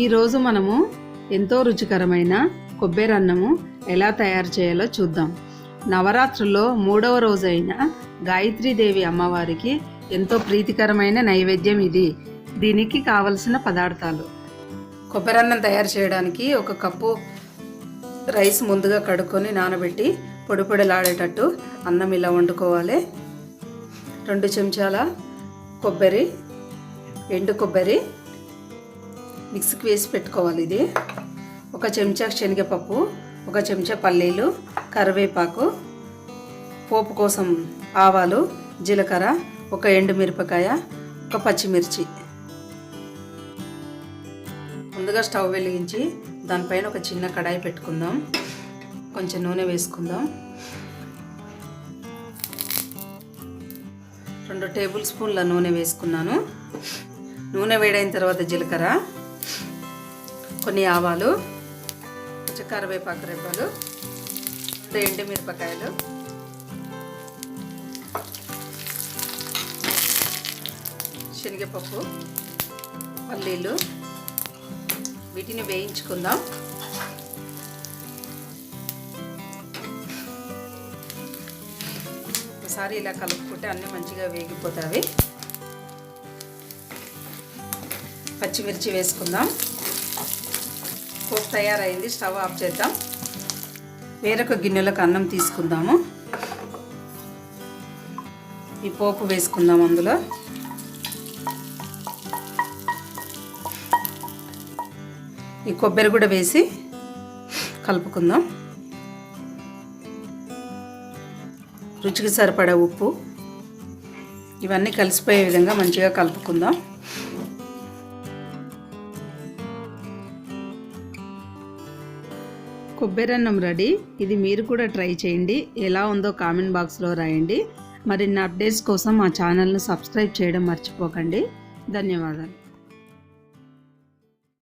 ఈరోజు మనము ఎంతో రుచికరమైన కొబ్బరి అన్నము ఎలా తయారు చేయాలో చూద్దాం. నవరాత్రుల్లో 3వ రోజు అయిన గాయత్రీదేవి అమ్మవారికి ఎంతో ప్రీతికరమైన నైవేద్యం ఇది. దీనికి కావలసిన పదార్థాలు: కొబ్బరి అన్నం తయారు చేయడానికి 1 కప్పు రైస్ ముందుగా కడుక్కొని నానబెట్టి పొడి పొడిలాడేటట్టు అన్నం ఇలా వండుకోవాలి. 2 చెంచాల కొబ్బరి, ఎండు కొబ్బరి మిక్సీకి వేసి పెట్టుకోవాలి. ఇది 1 చెంచా శనగపప్పు, 1 చెంచా పల్లీలు, కరివేపాకు, పోపు కోసం ఆవాలు, జీలకర్ర, 1 ఎండుమిరపకాయ, 1 పచ్చిమిర్చి. ముందుగా స్టవ్ వెలిగించి దానిపైన ఒక చిన్న కడాయి పెట్టుకుందాం. కొంచెం నూనె వేసుకుందాం. 2 టేబుల్ స్పూన్ల నూనె వేసుకున్నాను. నూనె వేడైన తర్వాత జీలకర్ర, కొన్ని ఆవాలు, కొంచెం కరివేపాకు రెబ్బలు, 2 ఎండుమిరపకాయలు, శనగపప్పు, పల్లీలు, వీటిని వేయించుకుందాం. ఒకసారి ఇలా కలుపుకుంటే అన్నీ మంచిగా వేగిపోతాయి. పచ్చిమిర్చి వేసుకుందాం. పోపు తయారైంది. స్టవ్ ఆఫ్ చేద్దాం. వేరొక గిన్నెలకు అన్నం తీసుకుందాము. ఈ పోపు వేసుకుందాం. అందులో ఈ కొబ్బరి కూడా వేసి కలుపుకుందాం. రుచికి సరిపడా ఉప్పు, ఇవన్నీ కలిసిపోయే విధంగా మంచిగా కలుపుకుందాం. కొబ్బరి అన్నం రెడీ. ఇది మీరు కూడా ట్రై చేయండి. ఎలా ఉందో కామెంట్ బాక్స్లో రాయండి. మరిన్ని అప్డేట్స్ కోసం మా ఛానల్ను సబ్స్క్రైబ్ చేయడం మర్చిపోకండి. ధన్యవాదాలు.